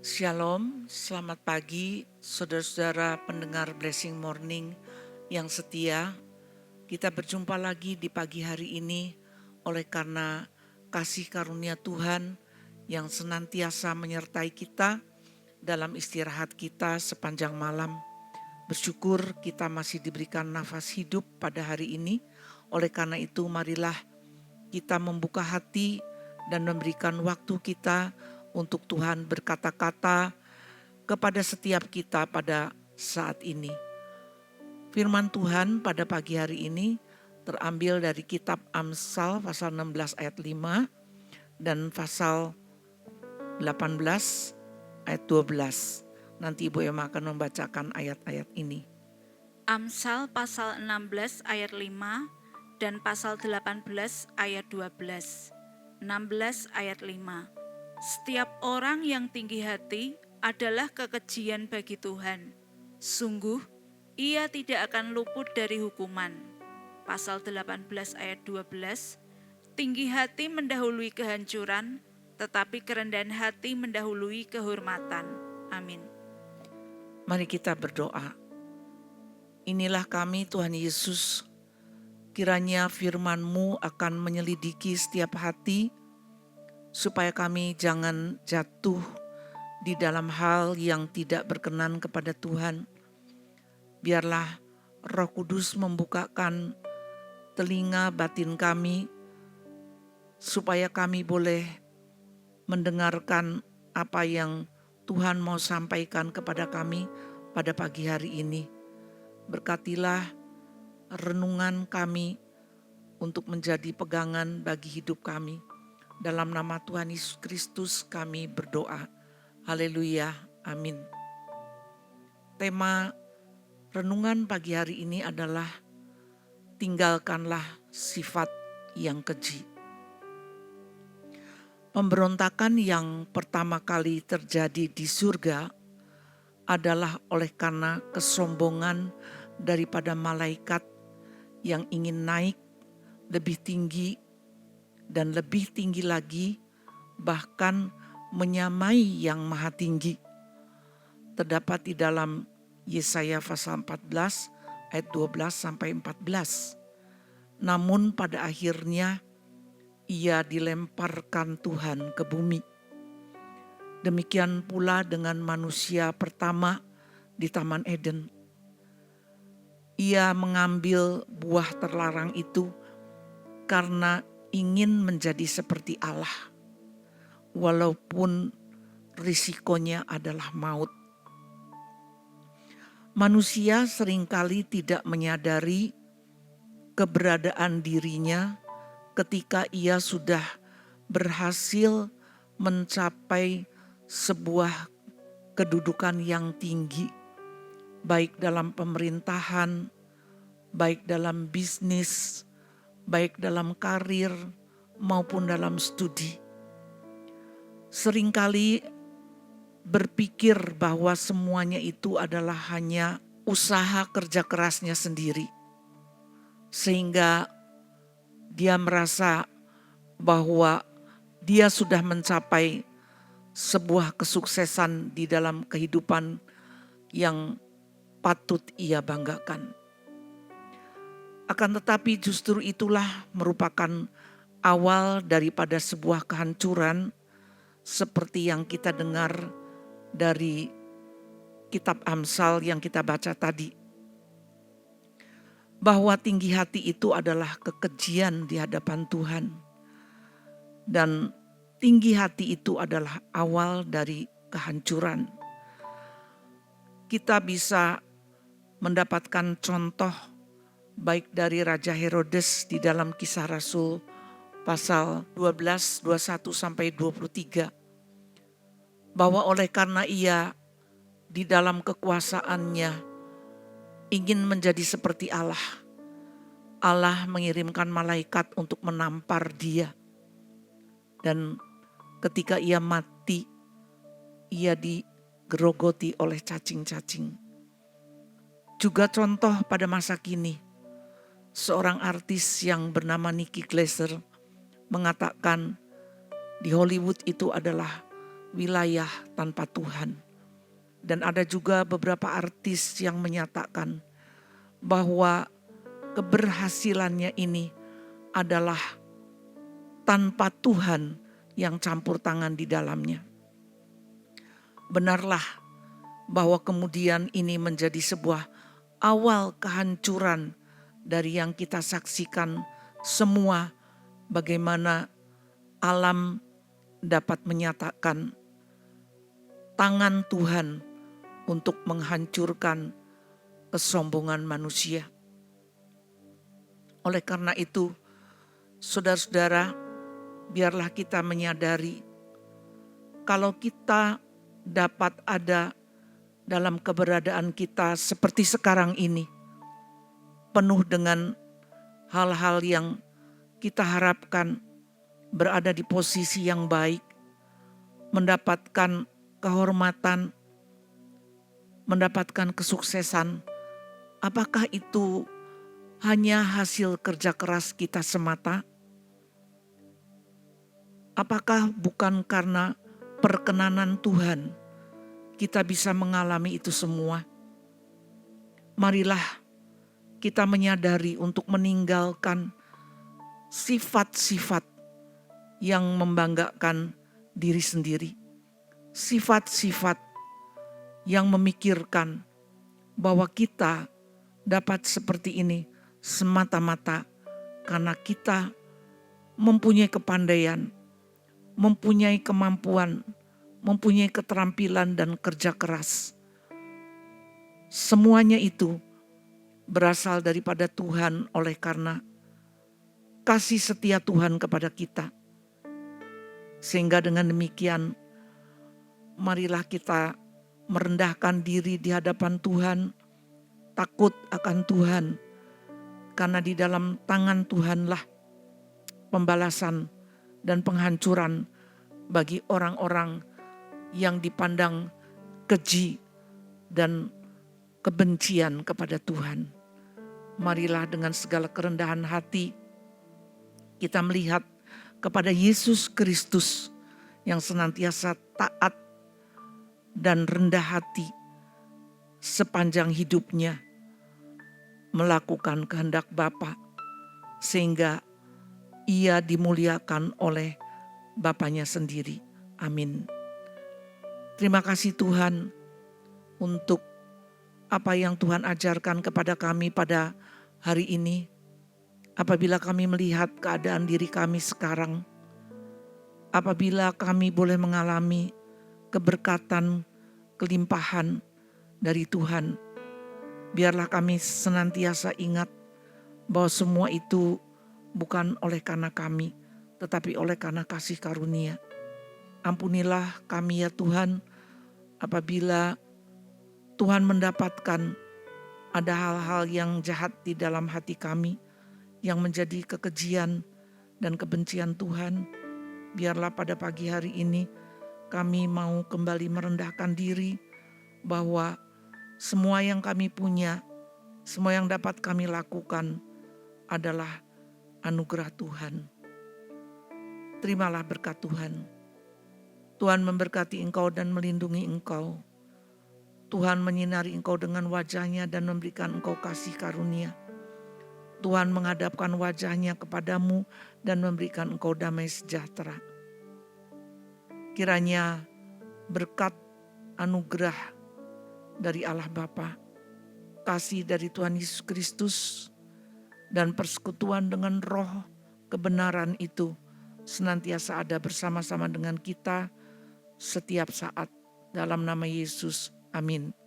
Shalom, selamat pagi saudara-saudara pendengar Blessing Morning yang setia. Kita berjumpa lagi di pagi hari ini oleh karena kasih karunia Tuhan yang senantiasa menyertai kita dalam istirahat kita sepanjang malam. Bersyukur kita masih diberikan nafas hidup pada hari ini. Oleh karena itu marilah kita membuka hati dan memberikan waktu kita untuk Tuhan berkata-kata kepada setiap kita pada saat ini. Firman Tuhan pada pagi hari ini terambil dari kitab Amsal pasal 16 ayat 5 dan pasal 18 ayat 12. Nanti Ibu Emma akan membacakan ayat-ayat ini. Amsal pasal 16 ayat 5 dan pasal 18 ayat 12. 16 ayat 5. Setiap orang yang tinggi hati adalah kekejian bagi Tuhan. Sungguh, ia tidak akan luput dari hukuman. Pasal 18 ayat 12. Tinggi hati mendahului kehancuran, tetapi kerendahan hati mendahului kehormatan. Amin. Mari kita berdoa. Inilah kami Tuhan Yesus, kiranya firman-Mu akan menyelidiki setiap hati, supaya kami jangan jatuh di dalam hal yang tidak berkenan kepada Tuhan. Biarlah Roh Kudus membukakan telinga batin kami, supaya kami boleh mendengarkan apa yang Tuhan mau sampaikan kepada kami pada pagi hari ini. Berkatilah renungan kami untuk menjadi pegangan bagi hidup kami. Dalam nama Tuhan Yesus Kristus kami berdoa. Haleluya, amin. Tema renungan pagi hari ini adalah tinggalkanlah sifat yang keji. Pemberontakan yang pertama kali terjadi di surga adalah oleh karena kesombongan daripada malaikat yang ingin naik lebih tinggi dan lebih tinggi lagi, bahkan menyamai yang maha tinggi. Terdapat di dalam Yesaya pasal 14 ayat 12 sampai 14. Namun pada akhirnya ia dilemparkan Tuhan ke bumi. Demikian pula dengan manusia pertama di Taman Eden. Ia mengambil buah terlarang itu karena ingin menjadi seperti Allah, walaupun risikonya adalah maut. Manusia seringkali tidak menyadari keberadaan dirinya ketika ia sudah berhasil mencapai sebuah kedudukan yang tinggi, baik dalam pemerintahan, baik dalam bisnis, baik dalam karir maupun dalam studi. Seringkali berpikir bahwa semuanya itu adalah hanya usaha kerja kerasnya sendiri. Sehingga dia merasa bahwa dia sudah mencapai sebuah kesuksesan di dalam kehidupan yang patut ia banggakan. Akan tetapi justru itulah merupakan awal daripada sebuah kehancuran seperti yang kita dengar dari kitab Amsal yang kita baca tadi. Bahwa tinggi hati itu adalah kekejian di hadapan Tuhan. Dan tinggi hati itu adalah awal dari kehancuran. Kita bisa mendapatkan contoh baik dari Raja Herodes di dalam Kisah Rasul pasal 12, 21 sampai 23. Bahwa oleh karena ia di dalam kekuasaannya ingin menjadi seperti Allah, Allah mengirimkan malaikat untuk menampar dia. Dan ketika ia mati, ia digerogoti oleh cacing-cacing. Juga contoh pada masa kini, seorang artis yang bernama Nikki Glaser mengatakan di Hollywood itu adalah wilayah tanpa Tuhan. Dan ada juga beberapa artis yang menyatakan bahwa keberhasilannya ini adalah tanpa Tuhan yang campur tangan di dalamnya. Benarlah bahwa kemudian ini menjadi sebuah awal kehancuran dari yang kita saksikan semua, bagaimana alam dapat menyatakan tangan Tuhan untuk menghancurkan kesombongan manusia. Oleh karena itu, saudara-saudara, biarlah kita menyadari kalau kita dapat ada dalam keberadaan kita seperti sekarang ini, penuh dengan hal-hal yang kita harapkan berada di posisi yang baik, mendapatkan kehormatan, mendapatkan kesuksesan. Apakah itu hanya hasil kerja keras kita semata? Apakah bukan karena perkenanan Tuhan kita bisa mengalami itu semua? Marilah kita menyadari untuk meninggalkan sifat-sifat yang membanggakan diri sendiri. Sifat-sifat yang memikirkan bahwa kita dapat seperti ini semata-mata karena kita mempunyai kepandaian, mempunyai kemampuan, mempunyai keterampilan dan kerja keras. Semuanya itu berasal daripada Tuhan oleh karena kasih setia Tuhan kepada kita. Sehingga dengan demikian, marilah kita merendahkan diri di hadapan Tuhan, takut akan Tuhan, karena di dalam tangan Tuhanlah pembalasan dan penghancuran bagi orang-orang yang dipandang keji dan kebencian kepada Tuhan. Marilah dengan segala kerendahan hati kita melihat kepada Yesus Kristus yang senantiasa taat dan rendah hati sepanjang hidupnya melakukan kehendak Bapa, sehingga ia dimuliakan oleh Bapanya sendiri. Amin. Terima kasih Tuhan untuk apa yang Tuhan ajarkan kepada kami pada hari ini. Apabila kami melihat keadaan diri kami sekarang, apabila kami boleh mengalami keberkatan, kelimpahan dari Tuhan, biarlah kami senantiasa ingat bahwa semua itu bukan oleh karena kami, tetapi oleh karena kasih karunia. Ampunilah kami ya Tuhan, apabila Tuhan mendapatkan ada hal-hal yang jahat di dalam hati kami, yang menjadi kekejian dan kebencian Tuhan. Biarlah pada pagi hari ini kami mau kembali merendahkan diri bahwa semua yang kami punya, semua yang dapat kami lakukan adalah anugerah Tuhan. Terimalah berkat Tuhan. Tuhan memberkati engkau dan melindungi engkau. Tuhan menyinari engkau dengan wajah-Nya dan memberikan engkau kasih karunia. Tuhan menghadapkan wajah-Nya kepadamu dan memberikan engkau damai sejahtera. Kiranya berkat anugerah dari Allah Bapa, kasih dari Tuhan Yesus Kristus, dan persekutuan dengan roh kebenaran itu senantiasa ada bersama-sama dengan kita setiap saat. Dalam nama Yesus, amin.